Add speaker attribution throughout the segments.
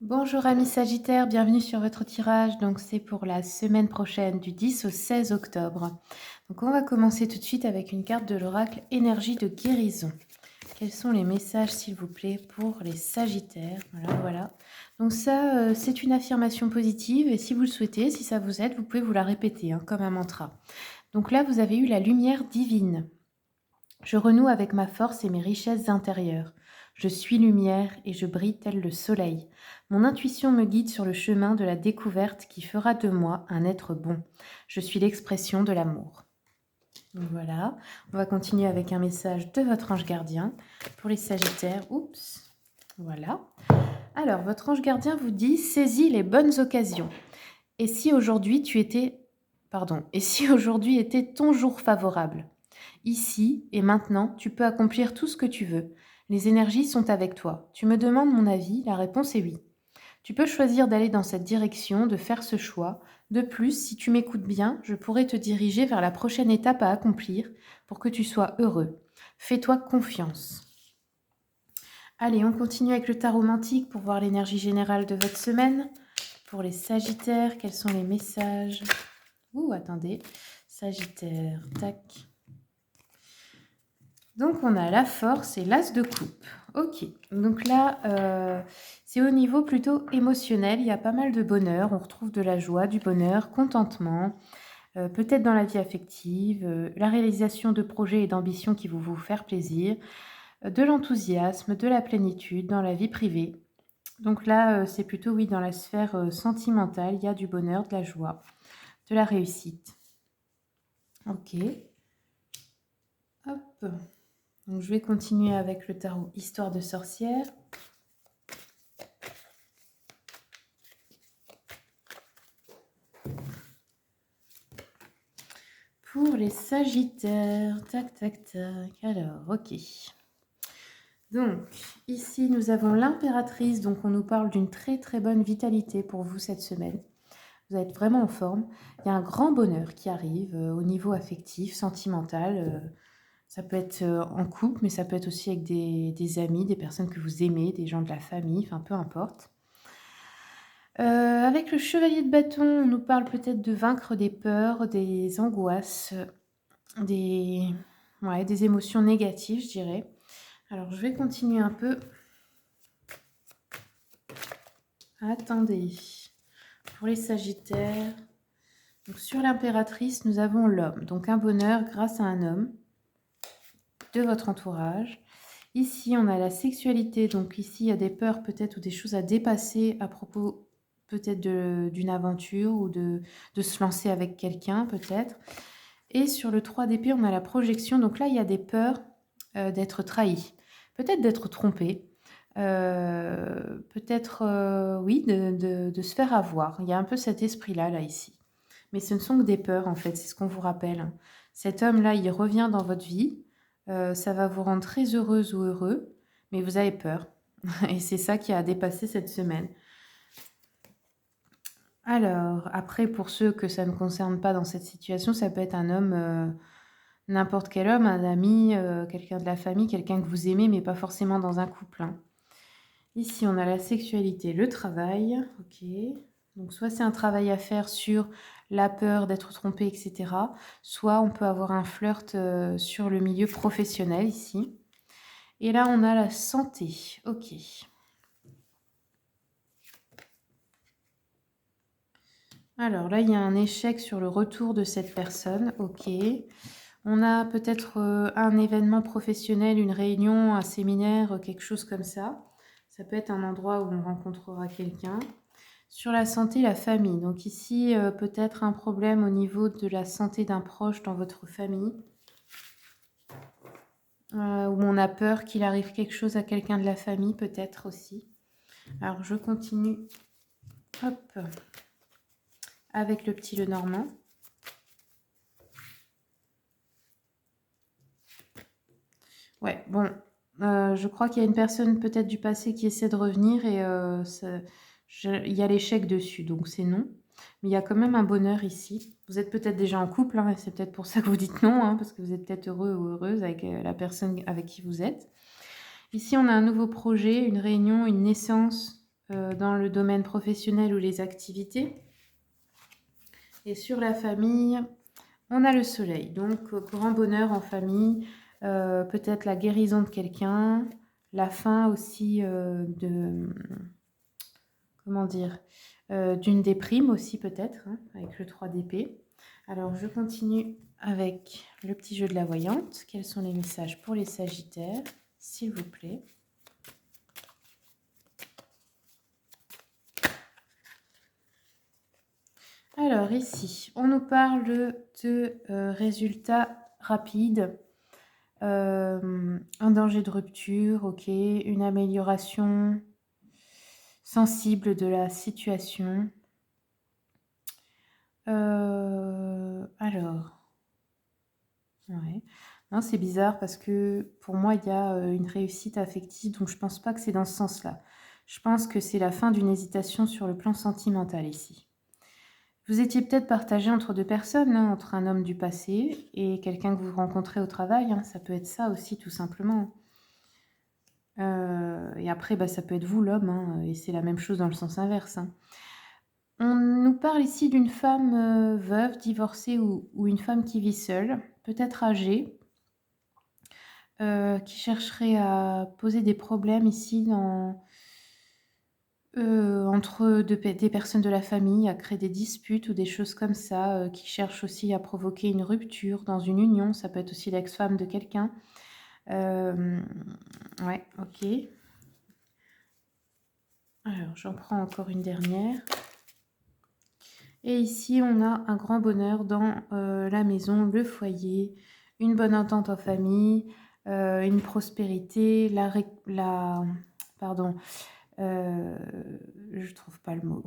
Speaker 1: Bonjour amis Sagittaires, bienvenue sur votre tirage. Donc c'est pour la semaine prochaine du 10 au 16 octobre. Donc on va commencer tout de suite avec une carte de l'oracle énergie de guérison. Quels sont les messages s'il vous plaît pour les Sagittaires? Voilà. Donc ça c'est une affirmation positive et si vous le souhaitez, si ça vous aide, vous pouvez vous la répéter comme un mantra. Donc là vous avez eu la lumière divine. Je renoue avec ma force et mes richesses intérieures. Je suis lumière et je brille tel le soleil. Mon intuition me guide sur le chemin de la découverte qui fera de moi un être bon. Je suis l'expression de l'amour. Voilà, on va continuer avec un message de votre ange gardien pour les Sagittaires. Oups, voilà. Alors, votre ange gardien vous dit « Saisis les bonnes occasions ». Et si aujourd'hui et si aujourd'hui était ton jour favorable? Ici et maintenant, tu peux accomplir tout ce que tu veux. Les énergies sont avec toi. Tu me demandes mon avis? La réponse est oui. Tu peux choisir d'aller dans cette direction, de faire ce choix. De plus, si tu m'écoutes bien, je pourrais te diriger vers la prochaine étape à accomplir pour que tu sois heureux. Fais-toi confiance. Allez, on continue avec le tarot romantique pour voir l'énergie générale de votre semaine. Pour les Sagittaires, quels sont les messages? Attendez. Sagittaire, tac. Donc, on a la force et l'as de coupe. Ok, donc là, c'est au niveau plutôt émotionnel. Il y a pas mal de bonheur. On retrouve de la joie, du bonheur, contentement, peut-être dans la vie affective, la réalisation de projets et d'ambitions qui vont vous faire plaisir, de l'enthousiasme, de la plénitude dans la vie privée. Donc là, c'est plutôt, oui, dans la sphère sentimentale. Il y a du bonheur, de la joie, de la réussite. Ok. Hop. Donc, je vais continuer avec le tarot Histoire de sorcière. Pour les Sagittaires, tac, tac, tac. Alors, ok. Donc, ici, nous avons l'impératrice. Donc, on nous parle d'une très, très bonne vitalité pour vous cette semaine. Vous êtes vraiment en forme. Il y a un grand bonheur qui arrive au niveau affectif, sentimental. Ça peut être en couple, mais ça peut être aussi avec des amis, des personnes que vous aimez, des gens de la famille, enfin, peu importe. Avec le chevalier de bâton, on nous parle peut-être de vaincre des peurs, des angoisses, des émotions négatives, je dirais. Alors, je vais continuer un peu. Attendez. Pour les Sagittaires, donc sur l'impératrice, nous avons l'homme. Donc, un bonheur grâce à un homme de votre entourage. Ici, on a la sexualité. Donc, ici, il y a des peurs peut-être ou des choses à dépasser à propos peut-être d'une aventure ou de se lancer avec quelqu'un peut-être. Et sur le 3 d'épée, on a la projection. Donc là, il y a des peurs d'être trahi, peut-être d'être trompé, peut-être, oui, de se faire avoir. Il y a un peu cet esprit-là, là, ici. Mais ce ne sont que des peurs, en fait, c'est ce qu'on vous rappelle. Cet homme-là, il revient dans votre vie. Ça va vous rendre très heureuse ou heureux, mais vous avez peur. Et c'est ça qui a dépassé cette semaine. Alors, après, pour ceux que ça ne concerne pas dans cette situation, ça peut être un homme, n'importe quel homme, un ami, quelqu'un de la famille, quelqu'un que vous aimez, mais pas forcément dans un couple. Ici, on a la sexualité, le travail. Ok. Donc, soit c'est un travail à faire sur la peur d'être trompé, etc. Soit on peut avoir un flirt sur le milieu professionnel ici. Et là, on a la santé. Ok. Alors là, il y a un échec sur le retour de cette personne. Ok. On a peut-être un événement professionnel, une réunion, un séminaire, quelque chose comme ça. Ça peut être un endroit où on rencontrera quelqu'un. Sur la santé, la famille. Donc ici, peut-être un problème au niveau de la santé d'un proche dans votre famille. Où on a peur qu'il arrive quelque chose à quelqu'un de la famille, peut-être aussi. Alors, je continue. Hop. Avec le petit Lenormand. Ouais, bon. Je crois qu'il y a une personne peut-être du passé qui essaie de revenir et il y a l'échec dessus, donc c'est non. Mais il y a quand même un bonheur ici. Vous êtes peut-être déjà en couple, et c'est peut-être pour ça que vous dites non, parce que vous êtes peut-être heureux ou heureuse avec la personne avec qui vous êtes. Ici, on a un nouveau projet, une réunion, une naissance dans le domaine professionnel ou les activités. Et sur la famille, on a le soleil. Donc, grand bonheur en famille, peut-être la guérison de quelqu'un, la fin aussi comment dire, d'une déprime aussi peut-être, hein, avec le 3 d'épée. Alors, je continue avec le petit jeu de la voyante. Quels sont les messages pour les Sagittaires, s'il vous plaît? Alors ici, on nous parle de résultats rapides, un danger de rupture, ok, une amélioration sensible de la situation. Alors, ouais. Non, c'est bizarre parce que pour moi, il y a une réussite affective, donc je pense pas que c'est dans ce sens-là. Je pense que c'est la fin d'une hésitation sur le plan sentimental ici. Vous étiez peut-être partagé entre deux personnes, hein, entre un homme du passé et quelqu'un que vous rencontrez au travail. Hein, ça peut être ça aussi, tout simplement. Et après, bah, ça peut être vous, l'homme, hein, et c'est la même chose dans le sens inverse. Hein. On nous parle ici d'une femme veuve, divorcée ou une femme qui vit seule, peut-être âgée, qui chercherait à poser des problèmes ici entre des personnes de la famille, à créer des disputes ou des choses comme ça, qui cherchent aussi à provoquer une rupture dans une union. Ça peut être aussi l'ex-femme de quelqu'un. Ouais, ok. Alors, j'en prends encore une dernière. Et ici, on a un grand bonheur dans la maison, le foyer, une bonne entente en famille, une prospérité, pardon, je trouve pas le mot.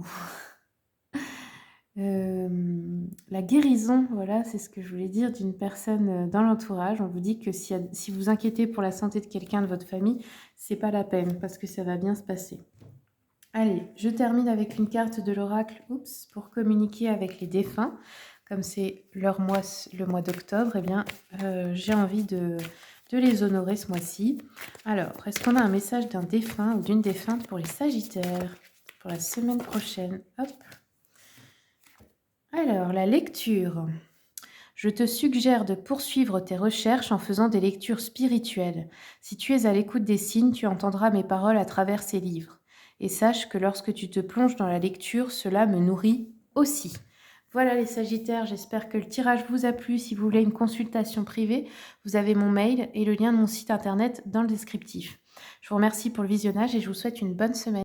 Speaker 1: La guérison, voilà, c'est ce que je voulais dire, d'une personne dans l'entourage. On vous dit que si vous inquiétez pour la santé de quelqu'un de votre famille, c'est pas la peine parce que ça va bien se passer. Allez, je termine avec une carte de l'oracle, pour communiquer avec les défunts. Comme c'est le mois d'octobre, eh bien, j'ai envie de les honorer ce mois-ci. Alors, est-ce qu'on a un message d'un défunt ou d'une défunte pour les Sagittaires pour la semaine prochaine? Hop. Alors, la lecture. Je te suggère de poursuivre tes recherches en faisant des lectures spirituelles. Si tu es à l'écoute des signes, tu entendras mes paroles à travers ces livres. Et sache que lorsque tu te plonges dans la lecture, cela me nourrit aussi. Voilà les Sagittaires, j'espère que le tirage vous a plu. Si vous voulez une consultation privée, vous avez mon mail et le lien de mon site internet dans le descriptif. Je vous remercie pour le visionnage et je vous souhaite une bonne semaine.